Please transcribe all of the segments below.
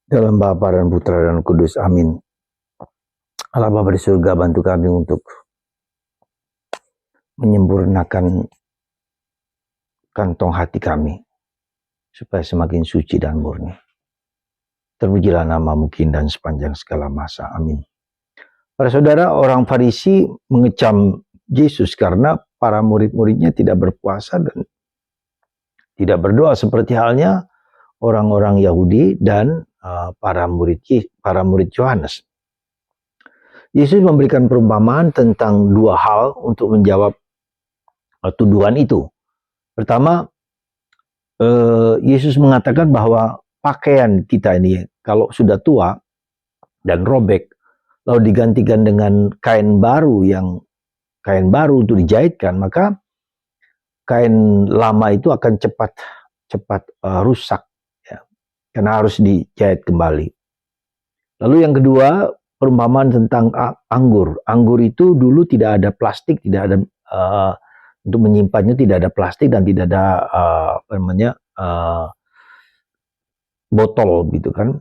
Dalam Bapa dan Putra dan Kudus, amin. Allah Bapa di surga, bantu kami untuk menyempurnakan kantong hati kami, supaya semakin suci dan murni. Terpujilah nama-Mu dan sepanjang segala masa, amin. Para saudara, orang Farisi mengecam Yesus karena para murid-muridnya tidak berpuasa dan tidak berdoa seperti halnya orang-orang Yahudi dan para murid Yohanes. Yesus memberikan perumpamaan tentang dua hal untuk menjawab tuduhan itu. Pertama, Yesus mengatakan bahwa pakaian kita ini kalau sudah tua dan robek, lalu digantikan dengan kain baru untuk dijahitkan, maka kain lama itu akan cepat rusak, ya, karena harus dijahit kembali. Lalu yang kedua, perumpamaan tentang anggur. Anggur itu dulu tidak ada plastik, tidak ada untuk menyimpannya, tidak ada plastik dan tidak ada botol gitu kan.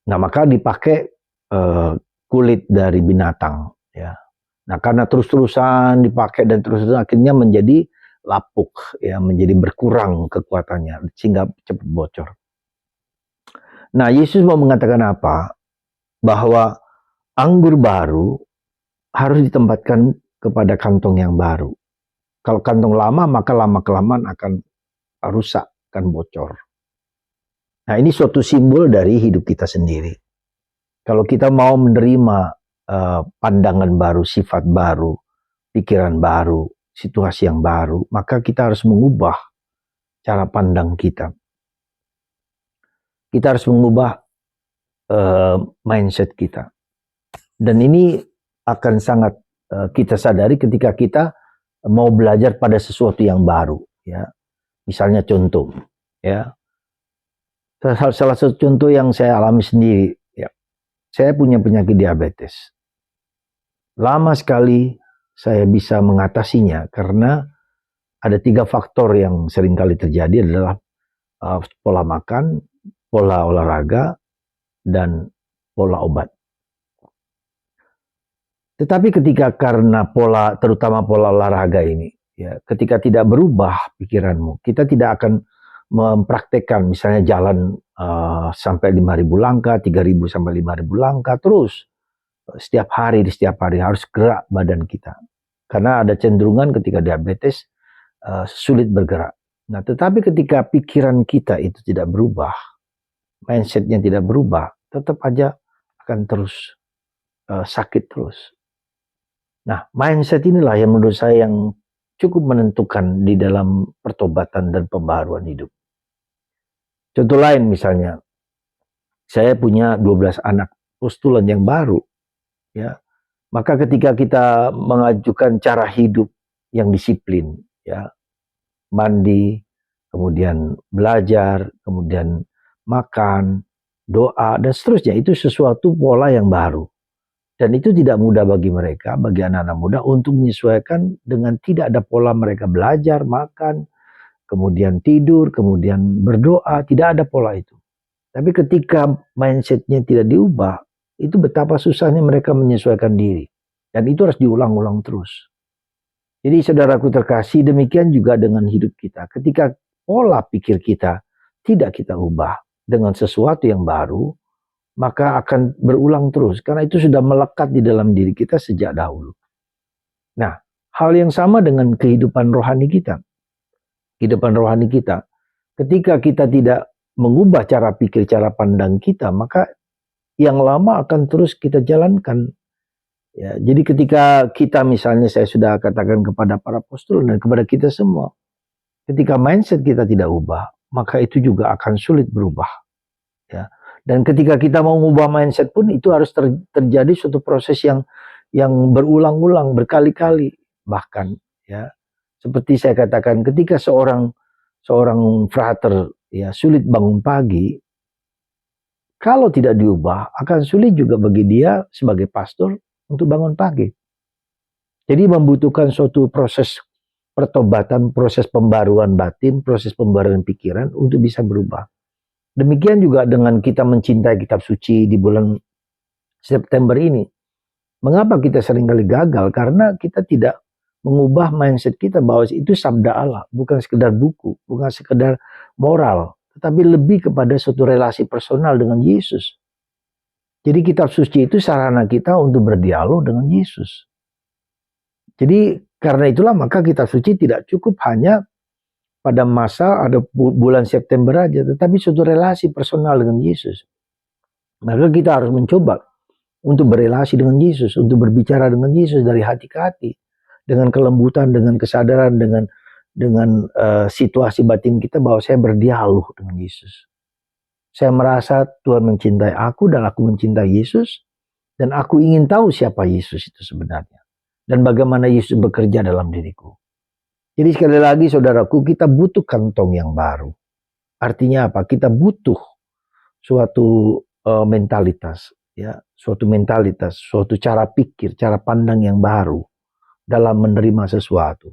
Nah, maka dipakai kulit dari binatang, ya. Nah, karena terus-terusan dipakai dan terus-terusan akhirnya menjadi lapuk, ya, menjadi berkurang kekuatannya sehingga cepat bocor. Nah, Yesus mau mengatakan apa? Bahwa anggur baru harus ditempatkan kepada kantong yang baru. Kalau kantong lama, maka lama-kelamaan akan rusak, akan bocor. Nah, ini suatu simbol dari hidup kita sendiri. Kalau kita mau menerima pandangan baru, sifat baru, pikiran baru, situasi yang baru, maka kita harus mengubah cara pandang kita. Kita harus mengubah mindset kita. Dan ini akan sangat kita sadari ketika kita mau belajar pada sesuatu yang baru, ya. Misalnya contoh, ya. Salah satu contoh yang saya alami sendiri, ya. Saya punya penyakit diabetes. Lama sekali saya bisa mengatasinya karena ada 3 faktor yang seringkali terjadi adalah pola makan, pola olahraga, dan pola obat. Tetapi ketika karena terutama pola olahraga ini, ya, ketika tidak berubah pikiranmu, kita tidak akan mempraktekkan misalnya jalan sampai 5.000 langkah, 3.000 sampai 5.000 langkah terus setiap hari harus gerak badan kita. Karena ada cenderungan ketika diabetes sulit bergerak. Nah, tetapi ketika pikiran kita itu tidak berubah, mindsetnya tidak berubah, tetap aja akan terus sakit terus. Nah, mindset inilah yang menurut saya yang cukup menentukan di dalam pertobatan dan pembaharuan hidup. Contoh lain misalnya, saya punya 12 anak postulan yang baru, ya. Maka ketika kita mengajukan cara hidup yang disiplin, ya, mandi, kemudian belajar, kemudian makan, doa, dan seterusnya, itu sesuatu pola yang baru. Dan itu tidak mudah bagi mereka, bagi anak-anak muda untuk menyesuaikan dengan tidak ada pola mereka belajar, makan, kemudian tidur, kemudian berdoa, tidak ada pola itu. Tapi ketika mindsetnya tidak diubah, itu betapa susahnya mereka menyesuaikan diri. Dan itu harus diulang-ulang terus. Jadi saudaraku terkasih, demikian juga dengan hidup kita. Ketika pola pikir kita tidak kita ubah dengan sesuatu yang baru, maka akan berulang terus. Karena itu sudah melekat di dalam diri kita sejak dahulu. Nah, hal yang sama dengan kehidupan rohani kita. Kehidupan rohani kita. Ketika kita tidak mengubah cara pikir, cara pandang kita, maka yang lama akan terus kita jalankan. Ya, jadi ketika kita misalnya saya sudah katakan kepada para apostol dan kepada kita semua, ketika mindset kita tidak ubah, maka itu juga akan sulit berubah. Ya. Dan ketika kita mau mengubah mindset pun itu harus terjadi suatu proses yang berulang-ulang, berkali-kali bahkan, ya. Seperti saya katakan, ketika seorang frater, ya, sulit bangun pagi, kalau tidak diubah akan sulit juga bagi dia sebagai pastor untuk bangun pagi. Jadi membutuhkan suatu proses pertobatan, proses pembaruan batin, proses pembaruan pikiran untuk bisa berubah. Demikian juga dengan kita mencintai kitab suci di bulan September ini. Mengapa kita seringkali gagal? Karena kita tidak mengubah mindset kita bahwa itu sabda Allah, bukan sekedar buku, bukan sekedar moral, tetapi lebih kepada suatu relasi personal dengan Yesus. Jadi kitab suci itu sarana kita untuk berdialog dengan Yesus. Jadi karena itulah maka kitab suci tidak cukup hanya pada masa ada bulan September aja, tetapi suatu relasi personal dengan Yesus. Maka kita harus mencoba untuk berelasi dengan Yesus, untuk berbicara dengan Yesus dari hati ke hati, dengan kelembutan, dengan kesadaran, dengan situasi batin kita bahwa saya berdialog dengan Yesus. Saya merasa Tuhan mencintai aku dan aku mencintai Yesus, dan aku ingin tahu siapa Yesus itu sebenarnya dan bagaimana Yesus bekerja dalam diriku. Jadi sekali lagi saudaraku, kita butuh kantong yang baru. Artinya apa? Kita butuh suatu mentalitas, ya, suatu mentalitas, suatu cara pikir, cara pandang yang baru dalam menerima sesuatu.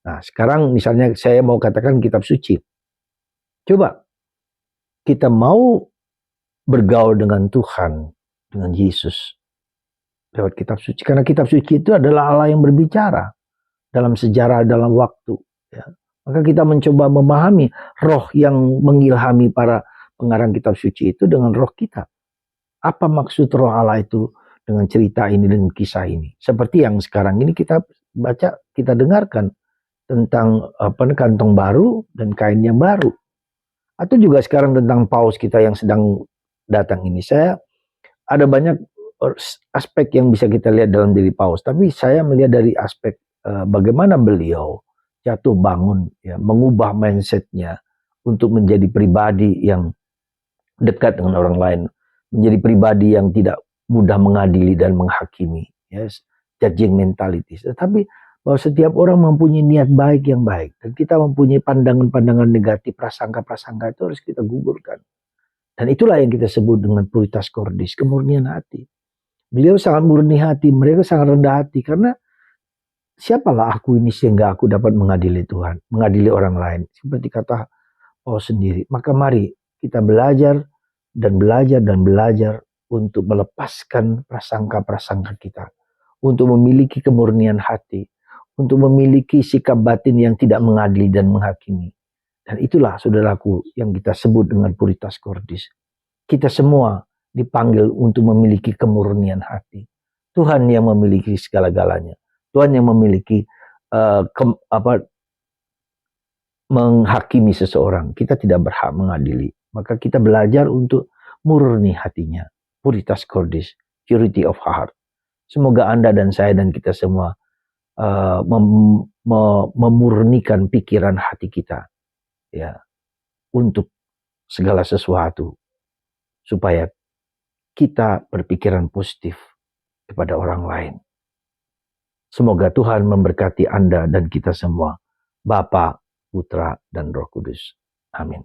Nah, sekarang misalnya saya mau katakan kitab suci. Coba kita mau bergaul dengan Tuhan, dengan Yesus lewat kitab suci. Karena kitab suci itu adalah Allah yang berbicara dalam sejarah, dalam waktu. Ya. Maka kita mencoba memahami roh yang mengilhami para pengarang kitab suci itu dengan roh kita. Apa maksud roh Allah itu dengan cerita ini, dengan kisah ini? Seperti yang sekarang ini kita baca, kita dengarkan tentang kantong baru dan kain yang baru. Atau juga sekarang tentang paus kita yang sedang datang ini. Saya ada banyak aspek yang bisa kita lihat dalam diri paus. Tapi saya melihat dari aspek bagaimana beliau jatuh bangun, ya, mengubah mindsetnya untuk menjadi pribadi yang dekat dengan orang lain, menjadi pribadi yang tidak mudah mengadili dan menghakimi, yes, judging mentality. Tetapi bahwa setiap orang mempunyai niat baik yang baik, dan kita mempunyai pandangan-pandangan negatif, prasangka-prasangka itu harus kita gugurkan. Dan itulah yang kita sebut dengan puritas cordis, kemurnian hati. Beliau sangat murni hati, mereka sangat rendah hati, karena siapalah aku ini sehingga aku dapat mengadili Tuhan, mengadili orang lain. Seperti kata Paulus sendiri. Maka mari kita belajar dan belajar dan belajar untuk melepaskan prasangka-prasangka kita. Untuk memiliki kemurnian hati. Untuk memiliki sikap batin yang tidak mengadili dan menghakimi. Dan itulah saudaraku yang kita sebut dengan puritas cordis. Kita semua dipanggil untuk memiliki kemurnian hati. Tuhan yang memiliki segala-galanya. Tuhan yang memiliki menghakimi seseorang. Kita tidak berhak mengadili. Maka kita belajar untuk murni hatinya. Puritas cordis, purity of heart. Semoga Anda dan saya dan kita semua memurnikan pikiran hati kita, ya, untuk segala sesuatu, supaya kita berpikiran positif kepada orang lain. Semoga Tuhan memberkati Anda dan kita semua. Bapa, Putra, dan Roh Kudus. Amin.